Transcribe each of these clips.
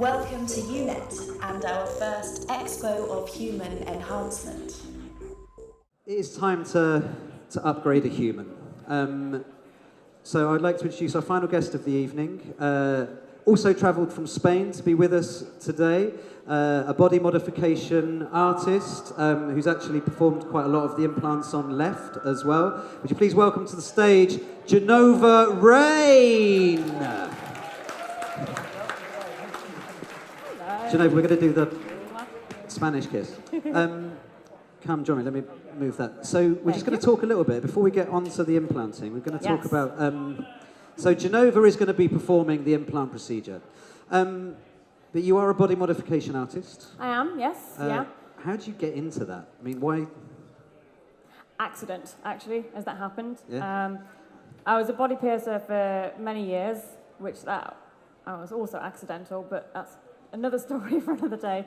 Welcome to UNET and our first Expo of Human Enhancement. It is time to upgrade a human. So I'd like to introduce our final guest of the evening. Also travelled from Spain to be with us today. A body modification artist who's actually performed quite a lot of the implants on left as well. Would you please welcome to the stage Jenova Rain? Jenova, we're going to do the Spanish kiss. Come join me, let me move that. So we're just going to talk a little bit, before we get on to the implanting, we're going to talk about... so Jenova is going to be performing the implant procedure. But you are a body modification artist. I am, yes, yeah. How did you get into that? I mean, why... Accident, actually, as that happened. Yeah. I was a body piercer for many years, which I was also accidental, but that's another story for another day.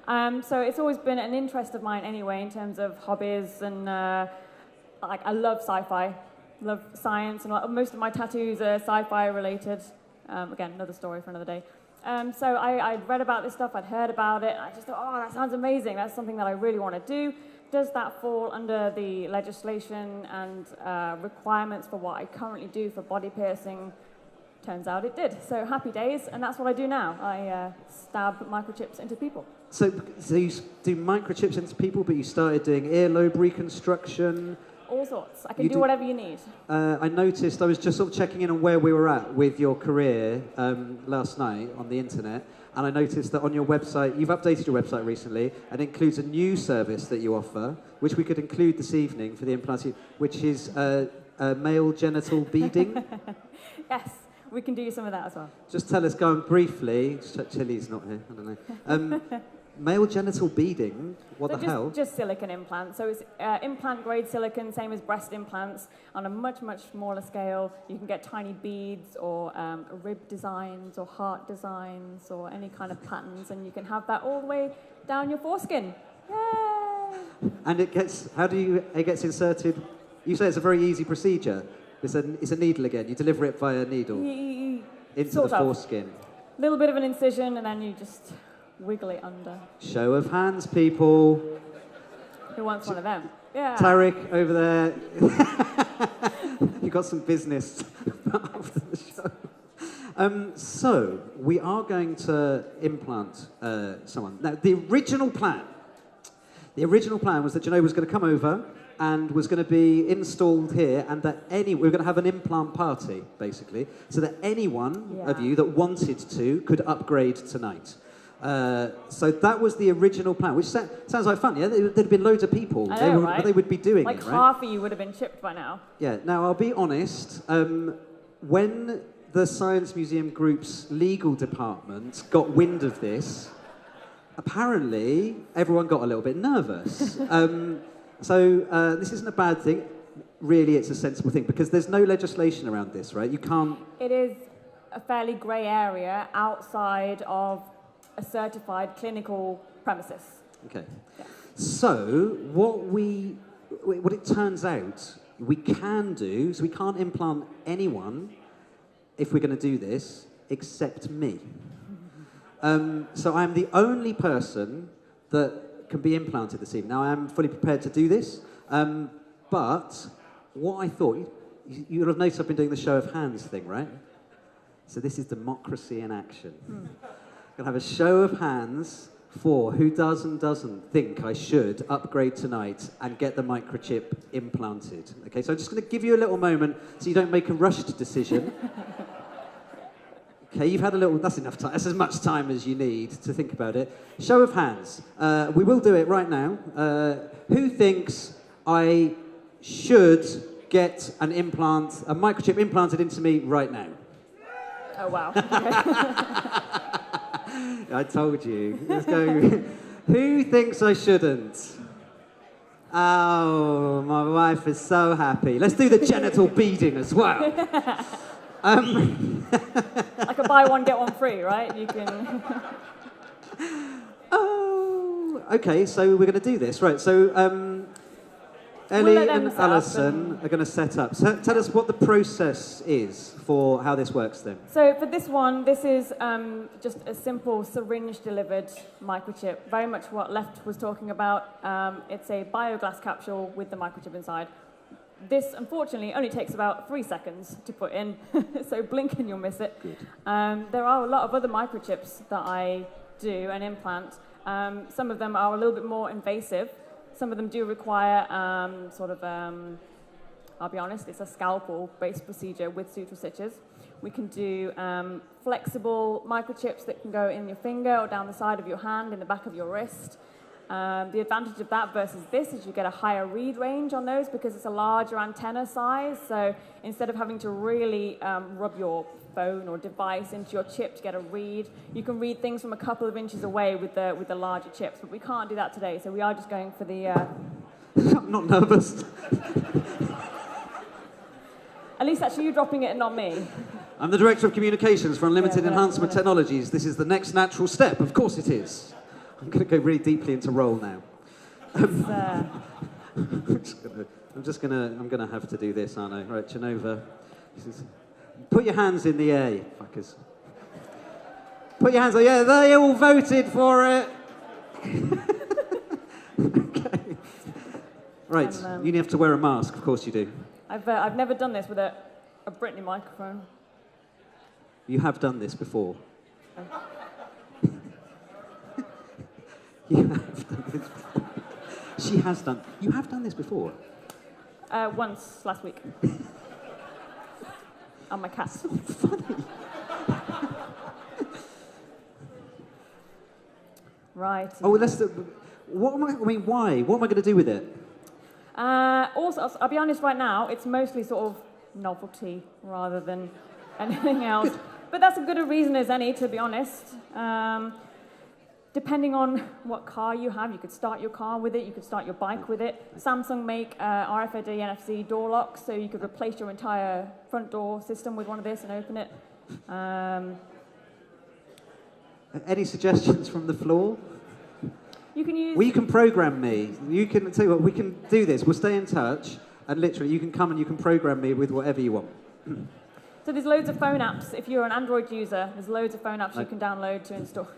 So it's always been an interest of mine anyway, in terms of hobbies, and like I love sci-fi, love science, and most of my tattoos are sci-fi related. Again, another story for another day. So I'd read about this stuff, I'd heard about it, and I just thought, oh, that sounds amazing, that's something that I really want to do. Does that fall under the legislation and requirements for what I currently do for body piercing? Turns out it did. So happy days, and that's what I do now. I stab microchips into people. So you do microchips into people, but you started doing earlobe reconstruction. All sorts. I can do whatever you need. I noticed, I was just sort of checking in on where we were at with your career last night on the internet, and I noticed that on your website, you've updated your website recently, and it includes a new service that you offer, which we could include this evening for the implants, which is male genital beading. Yes, we can do some of that as well. Just tell us, go on briefly, Chili's not here, I don't know. Male genital beading, what the hell? Just silicone implants. So it's implant grade silicone, same as breast implants, on a much, much smaller scale. You can get tiny beads or rib designs or heart designs or any kind of patterns, and you can have that all the way down your foreskin. Yay! And it gets inserted, you say it's a very easy procedure. It's a needle again, you deliver it via a needle into the foreskin. A little bit of an incision, and then you just wiggle it under. Show of hands, people. Who wants one of them? Yeah. Tarek, over there. You got some business after the show. So, we are going to implant someone. Now, the original plan was that Jenova was going to come over and was going to be installed here, and that we were going to have an implant party, basically, so that anyone of you that wanted to could upgrade tonight. So that was the original plan, which sounds like fun, yeah? There'd have been loads of people. Right? But they would be doing like it, right? Half of you would have been chipped by now. Yeah, now I'll be honest, when the Science Museum Group's legal department got wind of this, apparently everyone got a little bit nervous. So this isn't a bad thing. Really, it's a sensible thing, because there's no legislation around this, right? You can't... It is a fairly grey area outside of a certified clinical premises. Okay. Yeah. So what it turns out we can do, so we can't implant anyone if we're going to do this except me. So I'm the only person that can be implanted this evening. Now, I am fully prepared to do this, but what I thought, you'll have noticed I've been doing the show of hands thing, right? So this is democracy in action. Going to have a show of hands for who does and doesn't think I should upgrade tonight and get the microchip implanted. Okay, so I'm just going to give you a little moment so you don't make a rushed decision. Okay, you've had a little, that's enough time, that's as much time as you need to think about it. Show of hands. We will do it right now. Who thinks I should get a microchip implanted into me right now? Oh, wow. I told you. Let's go. Who thinks I shouldn't? Oh, my wife is so happy. Let's do the genital beading as well. Like a buy one, get one free, right? You can... Oh, okay, so we're going to do this. Right, so Ellie let them and set up Alison are going to set up. So tell us what the process is for how this works then. So for this one, this is just a simple syringe-delivered microchip, very much what Left was talking about. It's a bioglass capsule with the microchip inside. This, unfortunately, only takes about 3 seconds to put in, so blink and you'll miss it. Good. There are a lot of other microchips that I do and implant. Some of them are a little bit more invasive. Some of them do require I'll be honest, it's a scalpel-based procedure with suture stitches. We can do flexible microchips that can go in your finger or down the side of your hand, in the back of your wrist. The advantage of that versus this is you get a higher read range on those because it's a larger antenna size. So instead of having to really rub your phone or device into your chip to get a read, you can read things from a couple of inches away with the larger chips. But we can't do that today, so we are just going for the... I'm not nervous. At least actually you dropping it and not me. I'm the Director of Communications for Unlimited Enhancement whatever. Technologies. This is the next natural step. Of course it is. I'm going to go really deeply into role now. I'm going to have to do this, aren't I? Right, Jenova. Put your hands in the air, you fuckers. Put your hands up. Yeah, they all voted for it. Okay. Right, you have to wear a mask. Of course you do. I've never done this with a Britney microphone. You have done this before. You have done this before. She has done. You have done this before? Once last week. On my cat. Funny. Right. Oh, what am I? I mean, why? What am I going to do with it? Also, I'll be honest right now, it's mostly sort of novelty rather than anything else. But that's as good a reason as any, to be honest. Depending on what car you have, you could start your car with it, you could start your bike with it. Samsung make RFID NFC door locks, so you could replace your entire front door system with one of this and open it. Any suggestions from the floor? You can use... Well, you can program me. You can tell you what, we can do this. We'll stay in touch, and literally you can come and you can program me with whatever you want. So there's loads of phone apps. If you're an Android user, there's loads of phone apps you can download to install.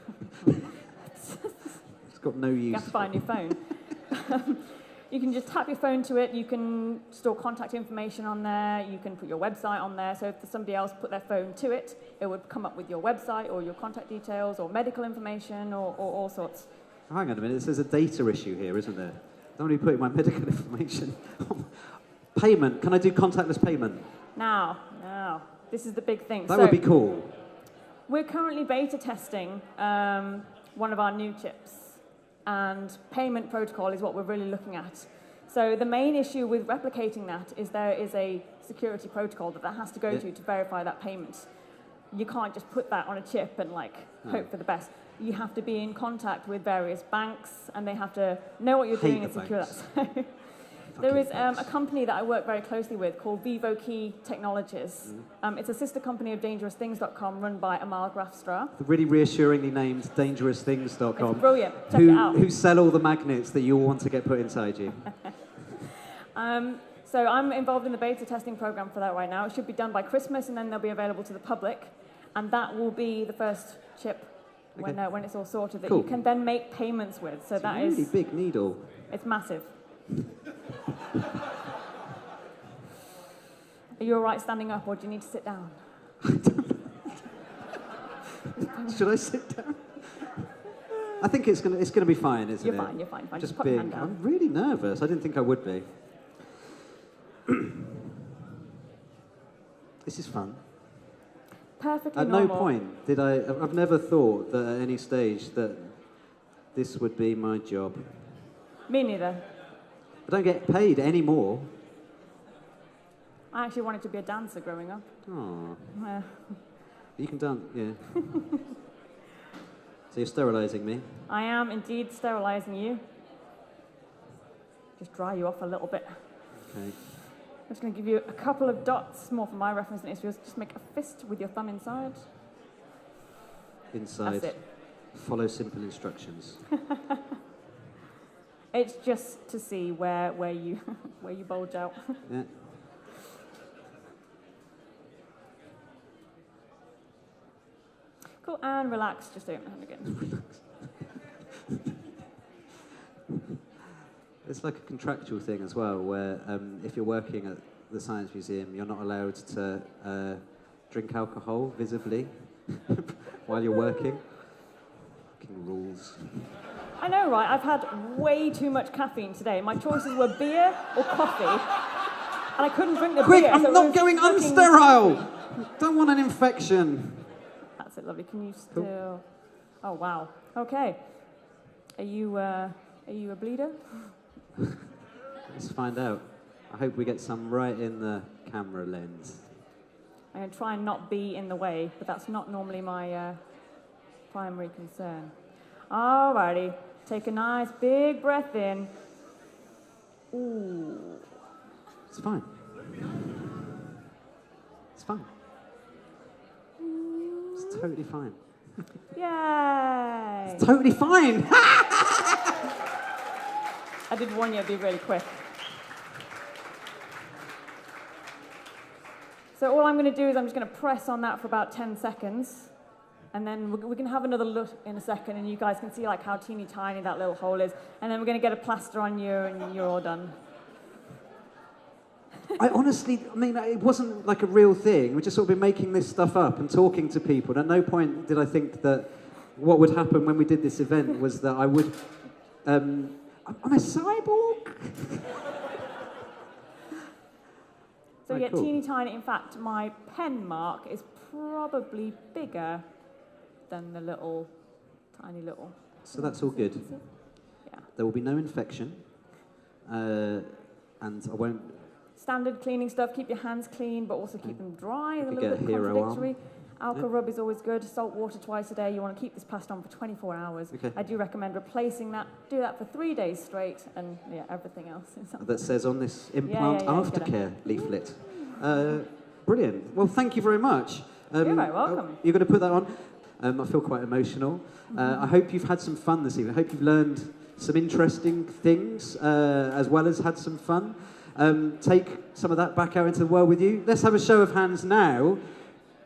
It's got no use. You have to buy a new phone. You can just tap your phone to it. You can store contact information on there. You can put your website on there. So if somebody else put their phone to it, it would come up with your website or your contact details or medical information or all sorts. Hang on a minute. There's a data issue here, isn't there? I'm only putting my medical information. Payment. Can I do contactless payment? Now, this is the big thing. That would be cool. We're currently beta testing one of our new chips, and payment protocol is what we're really looking at. So the main issue with replicating that is there is a security protocol that has to go to verify that payment. You can't just put that on a chip and hope for the best. You have to be in contact with various banks, and they have to know what you're doing and secure that. So there is a company that I work very closely with called Vivo Key Technologies. It's a sister company of DangerousThings.com run by Amal Grafstra. The really reassuringly named DangerousThings.com. It's brilliant. Check it out. Who sell all the magnets that you all want to get put inside you. So I'm involved in the beta testing program for that right now. It should be done by Christmas, and then they'll be available to the public. And that will be the first chip when it's all sorted that you can then make payments with. So it's a really big needle. It's massive. Are you all right standing up, or do you need to sit down? Should I sit down? I think it's gonna be fine, isn't it? You're fine. Just put your hand down. I'm really nervous. I didn't think I would be. This is fun. Perfectly At normal. no point did I've never thought that at any stage that this would be my job. Me neither. I don't get paid anymore. I actually wanted to be a dancer growing up. Oh. Uh, You can dance, yeah. So you're sterilising me? I am indeed sterilising you. Just dry you off a little bit. Okay. I'm just going to give you a couple of dots, more for my reference than Israel's. Just make a fist with your thumb inside. Inside. That's it. Follow simple instructions. It's just to see where you where you bulge out. Yeah. Cool, and relax. Just don't hand again. It's like a contractual thing as well, where if you're working at the Science Museum, you're not allowed to drink alcohol visibly while you're working. Fucking rules. I know, right? I've had way too much caffeine today. My choices were beer or coffee, and I couldn't drink the Quick, beer. I'm so not going unsterile! Don't want an infection. That's it, lovely. Can you still... Cool. Oh, wow. Okay. Are you a bleeder? Let's find out. I hope we get some right in the camera lens. I'm going to try and not be in the way, but that's not normally my primary concern. Alrighty. Take a nice big breath in. Ooh. It's fine. It's fine. It's totally fine. Yay! It's totally fine! I did warn you it'd be really quick. So all I'm going to do is I'm just going to press on that for about 10 seconds. And then we can have another look in a second, and you guys can see like how teeny tiny that little hole is. And then we're going to get a plaster on you, and you're all done. I mean, it wasn't like a real thing. We've just sort of been making this stuff up and talking to people. And at no point did I think that what would happen when we did this event was that I would... I'm a cyborg? So yeah, cool. teeny tiny. In fact, my pen mark is probably bigger than the little, tiny little. So that's all good. Yeah. There will be no infection. And I won't... Standard cleaning stuff, keep your hands clean, but also keep them dry. A little bit hero contradictory. Alcohol rub is always good. Salt water twice a day. You want to keep this plaster on for 24 hours. Okay. I do recommend replacing that. Do that for 3 days straight, and yeah, everything else is on. That says on this implant aftercare leaflet. Mm. Brilliant. Well, thank you very much. You're very welcome. You're going to put that on? I feel quite emotional. I hope you've had some fun this evening. I hope you've learned some interesting things as well as had some fun. Take some of that back out into the world with you. Let's have a show of hands now.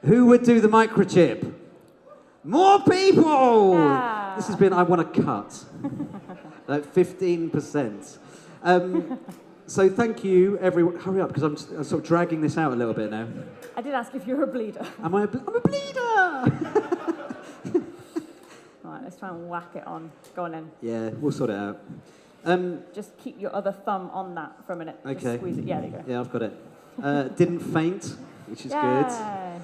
Who would do the microchip? More people! Yeah. This has been, I want to cut. Like 15%. So thank you, everyone. Hurry up, because I'm sort of dragging this out a little bit now. I did ask if you were a bleeder. I'm a bleeder! Right, let's try and whack it on. Go on in. Yeah, we'll sort it out. Just keep your other thumb on that for a minute. Okay. Just squeeze it. Yeah, there you go. Yeah, I've got it. Didn't faint, which is good. Yay.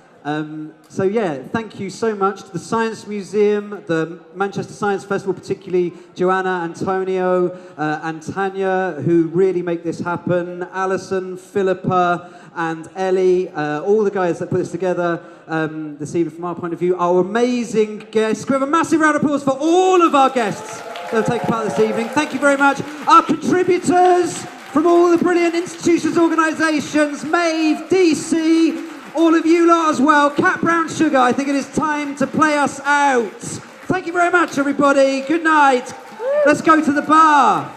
So yeah, thank you so much to the Science Museum, the Manchester Science Festival, particularly Joanna, Antonio, and Tanya, who really make this happen. Alison, Philippa, and Ellie, all the guys that put this together this evening from our point of view. Our amazing guests. Can we have a massive round of applause for all of our guests that have taken part this evening. Thank you very much. Our contributors from all the brilliant institutions, organisations, Maeve, DC, all of you lot as well. Cat Brown Sugar, I think it is time to play us out. Thank you very much, everybody. Good night. Let's go to the bar.